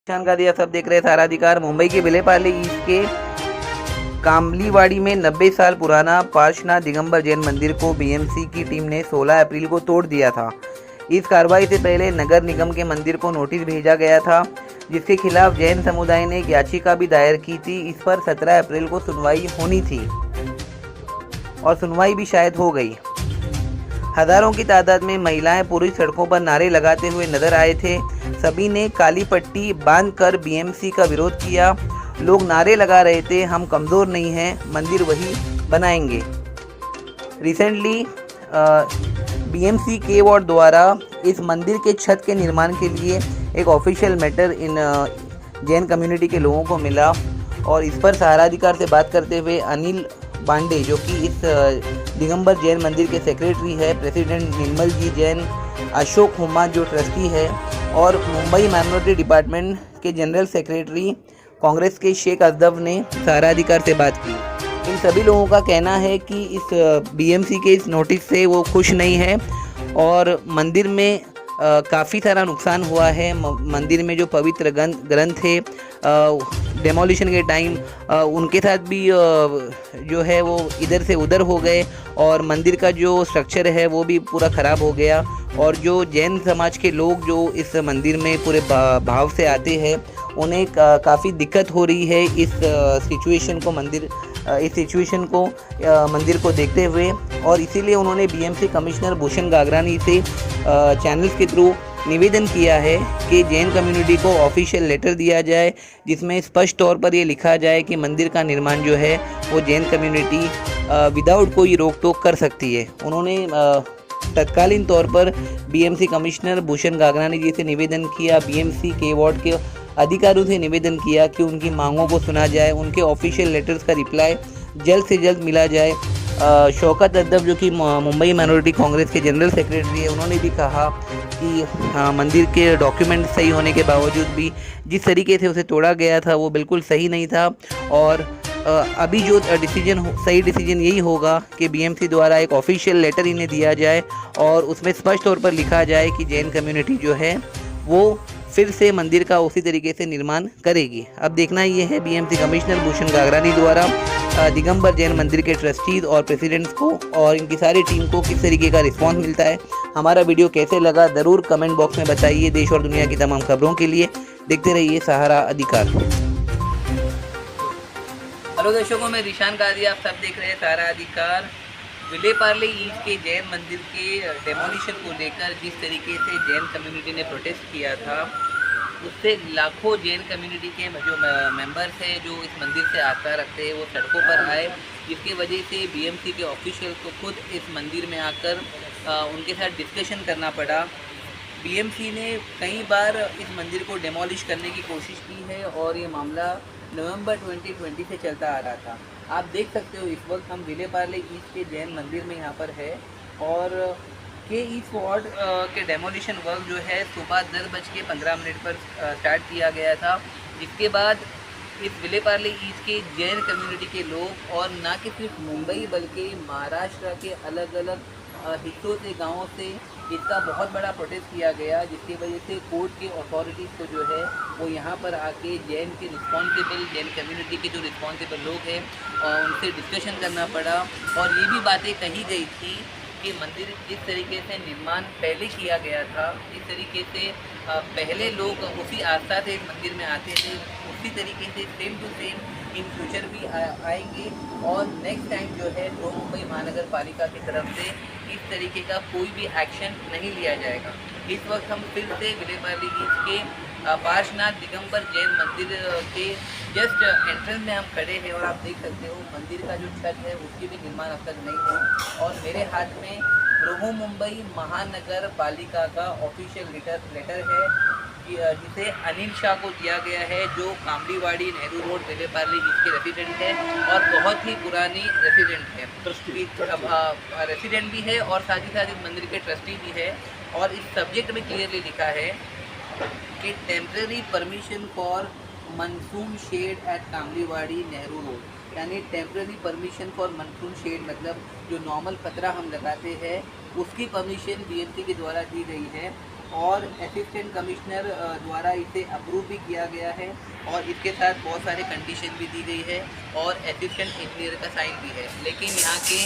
जानकारी आप सब देख रहे हैं सारा अधिकार। मुंबई के विलेपार्ले ईस्ट के कामलीवाड़ी में 90 साल पुराना पार्श्वनाथ दिगंबर जैन मंदिर को बीएमसी की टीम ने 16 अप्रैल को तोड़ दिया था। इस कार्रवाई से पहले नगर निगम के मंदिर को नोटिस भेजा गया था, जिसके खिलाफ जैन समुदाय ने एक याचिका भी दायर की थी। इस पर 17 अप्रैल को सुनवाई होनी थी और सुनवाई भी शायद हो गई। हजारों की तादाद में महिलाएं पुरुष सड़कों पर नारे लगाते हुए नजर आए थे। सभी ने काली पट्टी बांधकर बीएमसी का विरोध किया। लोग नारे लगा रहे थे, हम कमज़ोर नहीं हैं, मंदिर वही बनाएंगे। रिसेंटली बीएमसी के वार्ड द्वारा इस मंदिर के छत के निर्माण के लिए एक official matter in Jain community के लोगों को मिला और इस पर सहारा अधिकार से बात करते हुए अनिल बांडे, जो कि इस दिगंबर जैन मंदिर के सेक्रेटरी है, प्रेसिडेंट निर्मल जी जैन, अशोक हुमा जो ट्रस्टी है और मुंबई माइनॉरिटी डिपार्टमेंट के जनरल सेक्रेटरी कांग्रेस के शेख अजदब ने सहारा अधिकार से बात की। इन सभी लोगों का कहना है कि इस बीएमसी के इस नोटिस से वो खुश नहीं है और मंदिर में काफ़ी सारा नुकसान हुआ है। मंदिर में जो पवित्र ग्रंथ है डेमोलिशन के टाइम उनके साथ भी जो है वो इधर से उधर हो गए और मंदिर का जो स्ट्रक्चर है वो भी पूरा ख़राब हो गया। और जो जैन समाज के लोग जो इस मंदिर में पूरे भाव से आते हैं उन्हें काफ़ी दिक्कत हो रही है इस सिचुएशन को मंदिर को देखते हुए, और इसीलिए उन्होंने बीएमसी कमिश्नर भूषण गागरानी से चैनल्स के थ्रू निवेदन किया है कि जैन कम्युनिटी को ऑफिशियल लेटर दिया जाए जिसमें स्पष्ट तौर पर ये लिखा जाए कि मंदिर का निर्माण जो है वो जैन कम्युनिटी विदाउट कोई रोक टोक कर सकती है। उन्होंने तत्कालीन तौर पर बीएमसी कमिश्नर भूषण गागरानी जी से निवेदन किया, बीएमसी के वार्ड के अधिकारियों से निवेदन किया कि उनकी मांगों को सुना जाए, उनके ऑफिशियल लेटर्स का रिप्लाई जल्द से जल्द मिला जाए। शौकत अदब जो कि मुंबई माइनॉरिटी कांग्रेस के जनरल सेक्रेटरी है, उन्होंने भी कहा कि मंदिर के डॉक्यूमेंट सही होने के बावजूद भी जिस तरीके से उसे तोड़ा गया था वो बिल्कुल सही नहीं था। और अभी जो सही डिसीजन यही होगा कि बीएमसी द्वारा एक ऑफिशियल लेटर इन्हें दिया जाए और उसमें स्पष्ट तौर पर लिखा जाए कि जैन कम्युनिटी जो है वो फिर से मंदिर का उसी तरीके से निर्माण करेगी। अब देखना ये है बीएमसी कमिश्नर भूषण गागरानी द्वारा दिगंबर जैन मंदिर के ट्रस्टीज़ और प्रेसिडेंट्स को और इनकी सारी टीम को किस तरीके का रिस्पांस मिलता है। हमारा वीडियो कैसे लगा ज़रूर कमेंट बॉक्स में बताइए। देश और दुनिया की तमाम खबरों के लिए देखते रहिए सहारा अधिकार। हेलो दर्शकों, मैं रिशान कादी, आप सब देख रहे हैं सहारा अधिकार। विलेपार्ले ईस्ट के जैन मंदिर के डेमोलिशन को लेकर जिस तरीके से जैन कम्युनिटी ने प्रोटेस्ट किया था उससे लाखों जैन कम्युनिटी के जो मेंबर्स हैं जो इस मंदिर से आस्था रखते हैं वो सड़कों पर आए, जिसकी वजह से बीएमसी के ऑफिशियल को खुद इस मंदिर में आकर उनके साथ डिस्कशन करना पड़ा। बीएमसी ने कई बार इस मंदिर को डेमोलिश करने की कोशिश की है और ये मामला नवंबर 2020 से चलता आ रहा था। आप देख सकते हो इस वक्त हम विलेपार्ले ईस्ट के जैन मंदिर में यहाँ पर है और के ईस्ट वार्ड के डेमोलिशन वर्क जो है सुबह 10:15 पर स्टार्ट किया गया था, जिसके बाद इस विलेपार्ले ईस्ट के जैन कम्युनिटी के लोग और ना कि सिर्फ मुंबई बल्कि महाराष्ट्र के अलग अलग हिस्सों से, गाँवों से इसका बहुत बड़ा प्रोटेस्ट किया गया, जिसकी वजह से कोर्ट के अथॉरिटीज़ को जो है वो यहाँ पर आके जैन के रिस्पॉन्सिबल जैन कम्युनिटी के जो रिस्पॉन्सिबल लोग हैं उनसे डिस्कशन करना पड़ा। और ये भी बातें कही गई थी कि मंदिर जिस तरीके से निर्माण पहले किया गया था, जिस तरीके से पहले लोग उसी आस्था से मंदिर में आते थे, उसी तरीके से same to same in future भी आएंगे। और नेक्स्ट टाइम जो है तो मुंबई महानगर पालिका की तरफ से इस तरीके का कोई भी एक्शन नहीं लिया जाएगा। इस वक्त हम फिर से विलेपार्ले ईस्ट के पार्श्वनाथ दिगंबर जैन मंदिर के जस्ट एंट्रेंस में हम खड़े हैं और आप देख सकते हो मंदिर का जो छत है उसकी भी निर्माण अब तक नहीं है। और मेरे हाथ में बृहन्मुंबई महानगर पालिका का ऑफिशियल लेटर है जिसे अनिल शाह को दिया गया है, जो कामलीवाड़ी नेहरू रोड विलेपार्ले ईस्ट के रेसिडेंट है और बहुत ही पुरानी रेसिडेंट है, रेसिडेंट भी है और साथ ही साथ इस मंदिर के ट्रस्टी भी है। और इस सब्जेक्ट में क्लियरली लिखा है कि temporary permission for monsoon shed at Kamliwadi Nehru road, यानी temporary permission for monsoon shed मतलब जो नॉर्मल पतरा हम लगाते हैं उसकी परमिशन बीएमसी के द्वारा दी गई है। और असिस्टेंट कमिश्नर द्वारा इसे अप्रूव भी किया गया है और इसके साथ बहुत सारे कंडीशन भी दी गई है और असिस्टेंट इंजीनियर का साइन भी है। लेकिन यहाँ के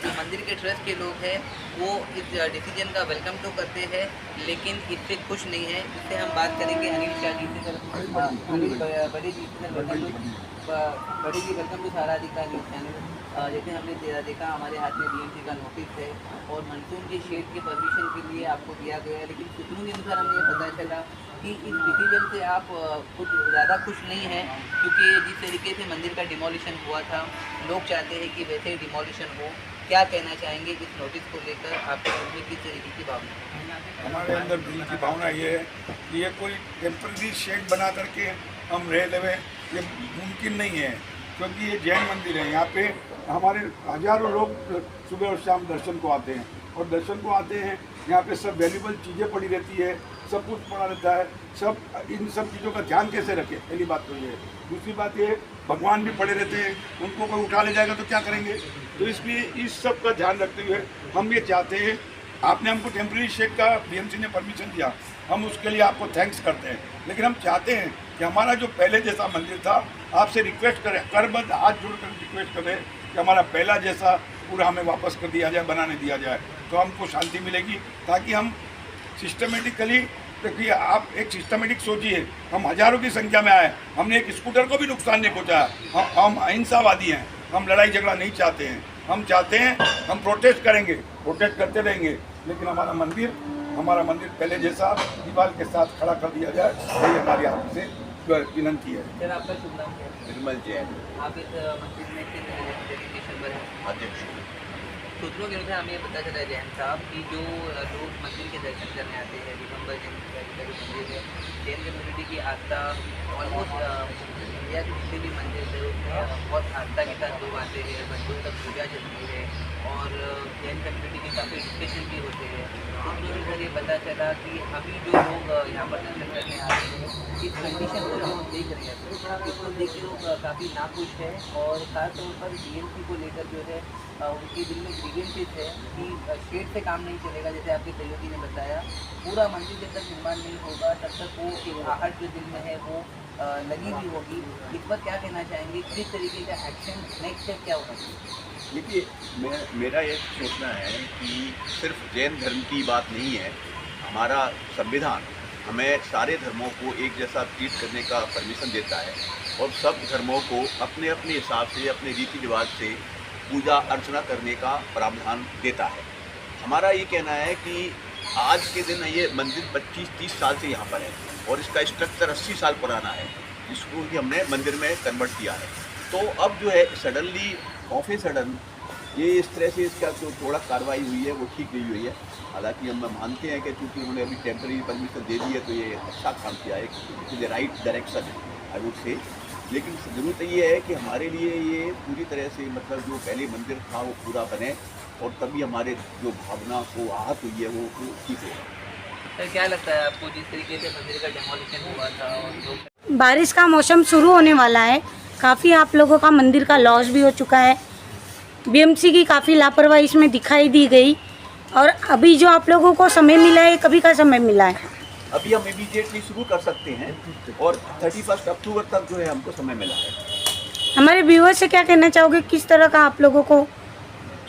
जो मंदिर के ट्रस्ट के लोग हैं वो इस डिसीजन का वेलकम तो करते हैं लेकिन इससे खुश नहीं है। इससे हम बात करेंगे अनिल शाह जी से। अनिल बड़े जी से वेलकम टू सारा अधिकार न्यूज़ चैनल। जैसे हमने देखा हमारे हाथ में बीएमसी का नोटिस है और मानसून के शेड के परमिशन के लिए आपको दिया गया है, लेकिन सूत्रों के अनुसार हमें ये पता चला कि इस डिसीजन से आप कुछ ज़्यादा खुश नहीं हैं क्योंकि जिस तरीके से मंदिर का डिमोलिशन हुआ था लोग चाहते हैं कि वैसे ही डिमोलिशन हो। क्या कहना चाहेंगे इस नोटिस को लेकर? आपके मन में किस तरीके की भावना? हमारे अंदर दिल की भावना ये है कि ये कोई टेम्पररी शेड बना करके हम रह लेवे, ये मुमकिन नहीं है क्योंकि ये जैन मंदिर है। यहाँ पे हमारे हजारों लोग सुबह और शाम दर्शन को आते हैं और दर्शन को आते हैं यहाँ पे सब वैल्यूबल चीज़ें पड़ी रहती है, सब कुछ पड़ा रहता है। सब इन सब चीज़ों का ध्यान कैसे रखें, पहली बात तो ये है। दूसरी बात ये भगवान भी पड़े रहते हैं, उनको कोई उठा ले जाएगा तो क्या करेंगे। तो इसलिए इस सब का ध्यान रखते हुए हम ये चाहते हैं, आपने हमको टेम्पररी शेड का बीएमसी ने परमिशन दिया, हम उसके लिए आपको थैंक्स करते हैं। लेकिन हम चाहते हैं कि हमारा जो पहले जैसा मंदिर था, आपसे रिक्वेस्ट करें, करबद्ध हाथ जोड़कर रिक्वेस्ट करें कि हमारा पहला जैसा पूरा हमें वापस कर दिया जाए, बनाने दिया जाए, तो हमको शांति मिलेगी। ताकि हम सिस्टमेटिकली, देखिए आप एक सिस्टमेटिक सोचिए, हम हज़ारों की संख्या में आए, हमने एक स्कूटर को भी नुकसान नहीं पहुँचाया। हम अहिंसावादी हैं, हम लड़ाई झगड़ा नहीं चाहते हैं। हम चाहते हैं, हम प्रोटेस्ट करेंगे, प्रोटेस्ट करते रहेंगे, लेकिन हमारा मंदिर पहले जैसा दीवार के साथ खड़ा कर दिया जाए, यही हमारी आपसे विनंती है। सर आपका शुभ नाम क्या है? निर्मल जैन, आप इस मंदिर में किस डेजिग्नेशन पर हैं? अध्यक्ष। सूत्रों के अनुसार हमें पता चला जैन साहब कि जो लोग मंदिर के दर्शन करने आते हैं, दिगंबर जैन का जो मंदिर है, जैन कम्युनिटी की आस्था ऑलमोस्ट इंडिया के जितने भी मंदिर है उसमें बहुत आस्था के साथ लोग आते हैं, मंदिरों तक पूजा चलती है और जैन कम्युनिटी के काफ़ी डिस्कशन भी होते हैं। सूत्रों के अनुसार ये पता चला कि अभी जो लोग यहाँ पर दर्शन करने आ रहे हैं, इस कंडीशन को जो हम देख रहे हैं इसको देख के लोग काफ़ी नाखुश है और खासतौर पर बीएमसी को लेकर जो है उनके दिल में ग्रीवेंसेस है कि शेड से काम नहीं चलेगा। जैसे आपके सहयोगी ने बताया, पूरा मंदिर जब तक निर्माण नहीं होगा तब तक वो एक आहट जो दिल में है वो लगी हुई होगी। इस पर क्या कहना चाहेंगे, किस तरीके का एक्शन, नेक्स्ट स्टेप क्या होगा? देखिए, मेरा ये सोचना है कि सिर्फ जैन धर्म की बात नहीं है। हमारा संविधान हमें सारे धर्मों को एक जैसा ट्रीट करने का परमिशन देता है और सब धर्मों को अपने अपने हिसाब से, अपने रीति रिवाज से पूजा अर्चना करने का प्रावधान देता है। हमारा ये कहना है कि आज के दिन ये मंदिर 25-30 साल से यहाँ पर है और इसका स्ट्रक्चर 80 साल पुराना है, जिसको कि हमने मंदिर में कन्वर्ट किया है। तो अब जो है सडनली ऑफ ए सडन ये इस तरह से इसका जो थोड़ा कार्रवाई हुई है वो ठीक नहीं हुई है। हालांकि हम मानते हैं कि चूँकि उन्होंने अभी टेम्पररी परमिशन दे दी है तो ये अच्छा काम किया है, it is the right direction I would say. लेकिन ज़रूरत ये है कि हमारे लिए ये पूरी तरह से मतलब जो पहले मंदिर था वो पूरा बने और तभी हमारे जो भावना को आहत हुई है वो ठीक हो। सर क्या लगता है आपको, जिस तरीके से मंदिर का डेमोलिशन हुआ था और बारिश का मौसम शुरू होने वाला है, काफ़ी आप लोगों का मंदिर का लॉस भी हो चुका है, बीएमसी की काफ़ी लापरवाही इसमें दिखाई दी गई और अभी जो आप लोगों को समय मिला है, कभी का समय मिला है? अभी हम इमीडिएटली शुरू कर सकते हैं और 31 अक्टूबर तक जो है हमको समय मिला है। हमारे व्यूअर्स से क्या कहना चाहोगे, किस तरह का आप लोगों को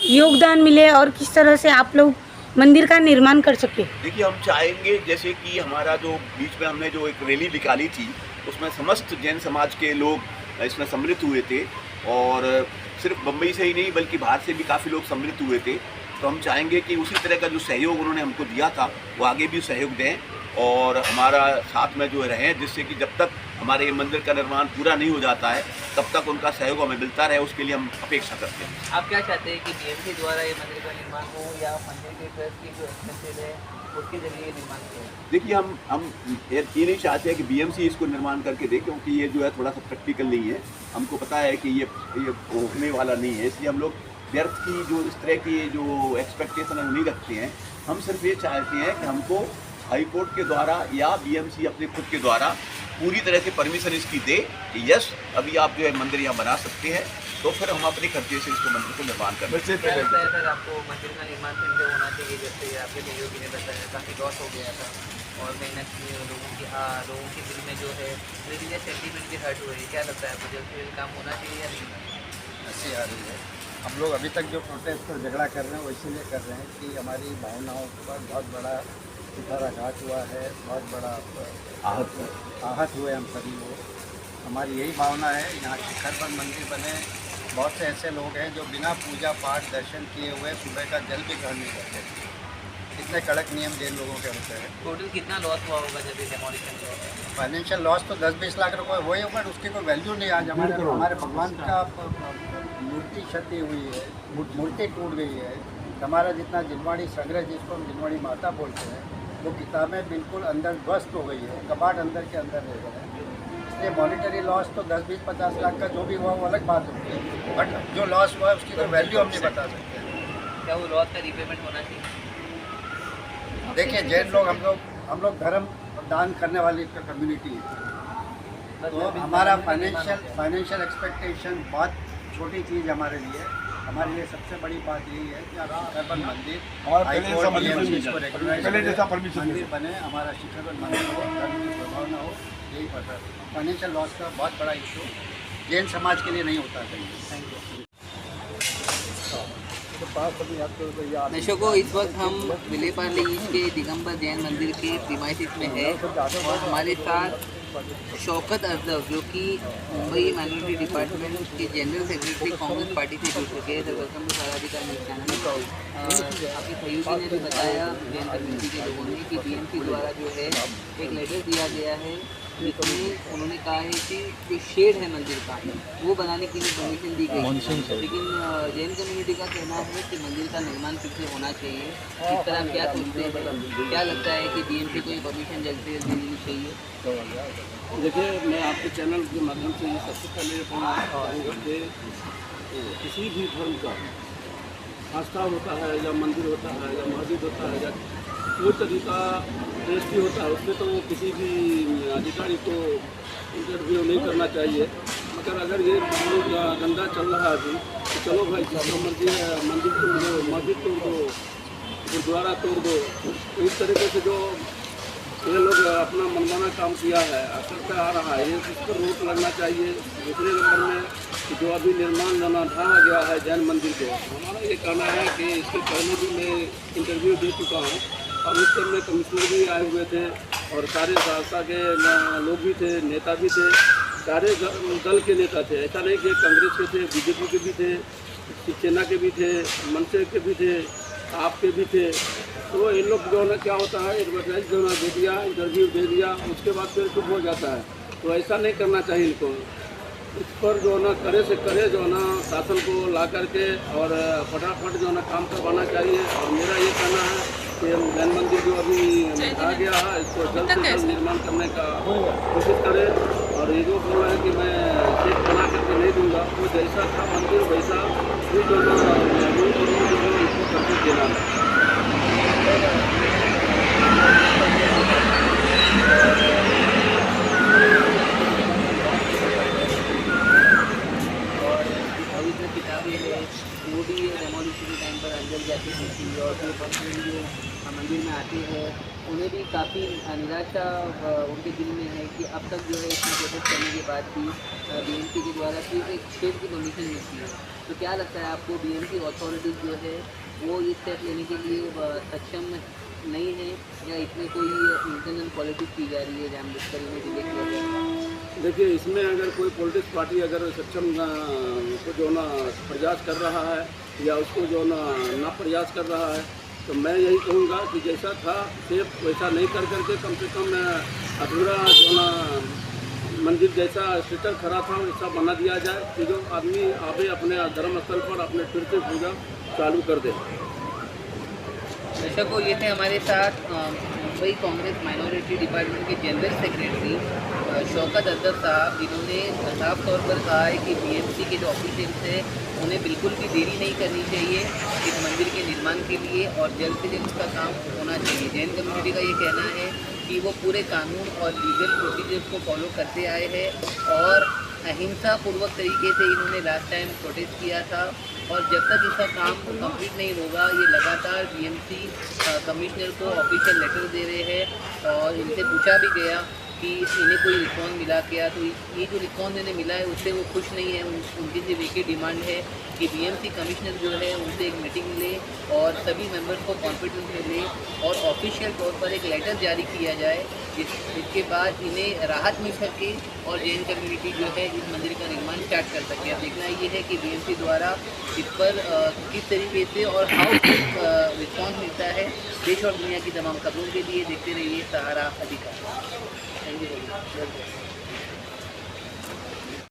योगदान मिले और किस तरह से आप लोग मंदिर का निर्माण कर सके? देखिए, हम चाहेंगे जैसे कि हमारा जो बीच में हमने जो एक रैली निकाली थी उसमें समस्त जैन समाज के लोग इसमें सम्मिलित हुए थे और सिर्फ बम्बई से ही नहीं बल्कि बाहर से भी काफ़ी लोग सम्मिलित हुए थे। तो हम चाहेंगे कि उसी तरह का जो सहयोग उन्होंने हमको दिया था वो आगे भी सहयोग दें और हमारा साथ में जो रहें, जिससे कि जब तक हमारे ये मंदिर का निर्माण पूरा नहीं हो जाता है तब तक उनका सहयोग हमें मिलता रहे, उसके लिए हम अपेक्षा करते हैं। आप क्या चाहते हैं कि बीएमसी द्वारा ये मंदिर का निर्माण हो या मंदिर के ट्रस्ट की जो एक्सपेंसेस है उसके जरिए निर्माण हो? देखिए, हम ये नहीं चाहते हैं कि बीएमसी इसको निर्माण करके दे, क्योंकि ये जो है थोड़ा सा प्रैक्टिकल नहीं है। हमको पता है कि ये होने वाला नहीं है, इसलिए हम लोग व्यर्थ की जो इस तरह की जो एक्सपेक्टेशन है नहीं रखते हैं। हम सिर्फ ये चाहते हैं कि हमको हाई कोर्ट के द्वारा या बीएमसी अपने खुद के द्वारा पूरी तरह से परमिशन इसकी दे कि यस, अभी आप जो है मंदिर यहाँ बना सकते हैं तो फिर हम अपनी खर्चे से इसको मंदिर को निर्माण करें। वैसे क्या पहले लगता है सर आपको मंदिर का निर्माण फिर से होना चाहिए? जैसे आपके सहयोगी ने बताया काफ़ी लॉस हो गया था और कहीं ना कहीं लोगों के दिल में जो है रिलीजियस सेंटीमेंट भी हर्ट हुई है। क्या लगता है आपको जल्द से जल्द काम होना चाहिए या नहीं? ऐसी आ रही है। हम लोग अभी तक जो प्रोटेस्ट पर झगड़ा कर रहे हैं वो इसीलिए कर रहे हैं कि हमारी भावनाओं पर बहुत बड़ा कुठाराघात हुआ है, बहुत बड़ा आहत हुए हम सभी लोग। हमारी यही भावना है। यहाँ शिखर पर मंदिर बने, बहुत से ऐसे लोग हैं जो बिना पूजा पाठ दर्शन किए हुए सुबह का जल भी ग्रहण नहीं करते। कितने कड़क नियम जैन लोगों के होते हैं। टोटल कितना लॉस हुआ होगा जब ये डेमोलिशन हुआ? फाइनेंशियल लॉस तो 10-20 लाख रुपए वही, बट उसकी कोई वैल्यू नहीं। आज हमारे भगवान का मूर्ति क्षति हुई है, मूर्ति टूट गई है। हमारा जितना जिनवाड़ी संग्रह, जिसको हम जिनवाड़ी माता बोलते हैं, वो किताबें बिल्कुल अंदर ध्वस्त हो गई है, कबाट अंदर के अंदर रह गए हैं। इसलिए मॉनिटरी लॉस तो 10-20-50 लाख का जो भी हुआ वो अलग बात होती है, बट जो लॉस हुआ है उसकी तो वैल्यू हम नहीं बता सकते। क्या वो लॉस का रिपेमेंट होना चाहिए? देखिए, जैन लोग हम लोग धर्म दान करने वाली कम्युनिटी है, तो हमारा फाइनेंशियल एक्सपेक्टेशन बहुत छोटी चीज़ हमारे लिए। हमारे लिए सबसे बड़ी बात यही है कि आप शिखरबन मंदिर पहले जैसा परमिशन मंदिर बने, हमारा शिखरबन मंदिर हो, धर्म की प्रभाव न हो, यही पता है। फाइनेंशियल लॉस का बहुत बड़ा इशू जैन समाज के लिए नहीं होता चाहिए। Thank you. दर्शकों, इस वक्त हम विलेपार्ले ईस्ट के दिगंबर जैन मंदिर के प्रीमाइसिस में है और हमारे साथ शौकत अजहर जो कि मुंबई माइनॉरिटी डिपार्टमेंट के जनरल सेक्रेटरी कांग्रेस पार्टी से जुड़ चुके हैं। Sir, welcome to Saradhikar news channel. आपके सहयोगी ने भी बताया जैन कम्युनिटी के लोगों ने कि बीएमसी द्वारा जो है एक लेटर दिया गया है जिसमें उन्होंने कहा है कि जो शेड है मंदिर का वो बनाने के लिए परमिशन दी गई, लेकिन जैन कम्युनिटी का कहना है कि मंदिर का निर्माण फिर से होना चाहिए। इस तरह आप क्या सोचते हैं? क्या लगता है कि बीएमसी को ये परमिशन जल्द से जल्द देनी चाहिए? देखिए, मैं आपके चैनल के माध्यम से ये सबसे पहले कहूँगा कि किसी भी धर्म का आस्था होता है या मंदिर होता है या मस्जिद होता है या कोई तरीका टेस्टी होता है, उसमें तो किसी भी अधिकारी को इंटरव्यू नहीं करना चाहिए। मगर अगर ये गंदा चल रहा है अभी, तो चलो भाई, जिसका मर्जी है मंदिर तोड़ दो, मस्जिद तोड़ दो, गुरुद्वारा तोड़ दो। तो इस तरीके से जो ये लोग अपना मनमाना काम किया है, करते आ रहा है, ये इस पर रोक लगना चाहिए। दूसरे नंबर में कि जो अभी निर्माण ढाहा गया है जैन मंदिर को, हमारा ये कहना है कि इसके पहले भी मैं इंटरव्यू दे चुका हूँ और उस टाइम में कमिश्नर भी आए हुए थे और सारे सहरसा के लोग भी थे, नेता भी थे, सारे दल के नेता थे। ऐसा नहीं कि कांग्रेस के थे, बीजेपी के भी थे, शिवसेना के भी थे, मनसे के भी थे, आपके भी थे। तो इन लोग जो है ना, क्या होता है, एडवर्टाइज जो है दे दिया, इंटरव्यू दे दिया, उसके बाद फिर चुप हो जाता है। तो ऐसा नहीं करना चाहिए इनको। इस पर जो है ना करे से करे जो है ना शासन को ला करके और फटाफट जो है ना काम करवाना चाहिए। और मेरा ये कहना है कि जैन मंदिर जो अभी आ गया है, इसको जल्द से जल्द निर्माण करने का कोशिश करें। और ये जो बोल रहे हैं कि मैं चेक बना करके नहीं दूँगा, वो जैसा था मंदिर वैसा भी जो है इसको करके देना है। किताबें है वो भी डेमोलिशन के टाइम पर अंदर जाती थी और फिर पर्सन जो मंदिर में आते हैं उन्हें भी काफ़ी निराशा उनके दिल में है कि अब तक जो है इसमें प्रोटेस्ट करने के बाद भी बीएमसी के द्वारा सिर्फ एक शेड की परमिशन मिलती है। तो क्या लगता है आपको बीएमसी अथॉरिटीज़ जो है वो ये स्टेप लेने के लिए सक्षम नहीं है या इसमें कोई इंटरनल पॉलिटिक्स की जा रही है जानबूझकर इन्हें डिले किया जाए? देखिए, इसमें अगर कोई पॉलिटिक्स पार्टी अगर सक्षम को जो ना प्रयास कर रहा है या उसको जो ना प्रयास कर रहा है, तो मैं यही कहूँगा कि जैसा था सिर्फ वैसा नहीं कर करके कम से कम अधूरा जो ना मंदिर जैसा स्ट्रक्चर खड़ा था वैसा बना दिया जाए कि जो आदमी आवे अपने धर्म स्थल पर अपने फिर से पूजा चालू कर दे। दर्शकों, ये थे हमारे साथ मुंबई कांग्रेस माइनॉरिटी डिपार्टमेंट के जनरल सेक्रेटरी शौकत अजहर साहब, जिन्होंने साफ तौर पर कहा है कि बीएमसी के जो ऑफिशियल्स हैं उन्हें बिल्कुल भी देरी नहीं करनी चाहिए इस मंदिर के निर्माण के लिए और जल्द से जल्द इसका काम होना चाहिए। जैन कम्युनिटी का ये कहना है कि वो पूरे कानून और लीगल प्रोसीजर्स को फॉलो करते आए हैं और अहिंसा पूर्वक तरीके से इन्होंने लास्ट टाइम प्रोटेस्ट किया था और जब तक इसका काम कंप्लीट नहीं होगा ये लगातार बीएमसी कमिश्नर को ऑफिशियल लेटर दे रहे हैं और इनसे पूछा भी गया कि इन्हें कोई रिस्पॉन्स मिला क्या, तो ये जो रिस्पॉन्स इन्हें मिला है उससे वो खुश नहीं है। उनकी सिर्फ एक ही डिमांड है कि बीएमसी कमिश्नर जो है उनसे एक मीटिंग ले और सभी मेंबर्स को कॉन्फिडेंस में ले और ऑफिशियल तौर पर एक लेटर जारी किया जाए जिसके बाद इन्हें राहत मिल सके और जैन कम्युनिटी जो है इस मंदिर का निर्माण स्टार्ट कर सके। अब देखना ये है कि बीएमसी द्वारा इस पर किस तरीके से और हाउ रिस्पॉन्स मिलता है। देश और दुनिया की तमाम खबरों के लिए देखते रहिए सहारा अधिकार। Thank you.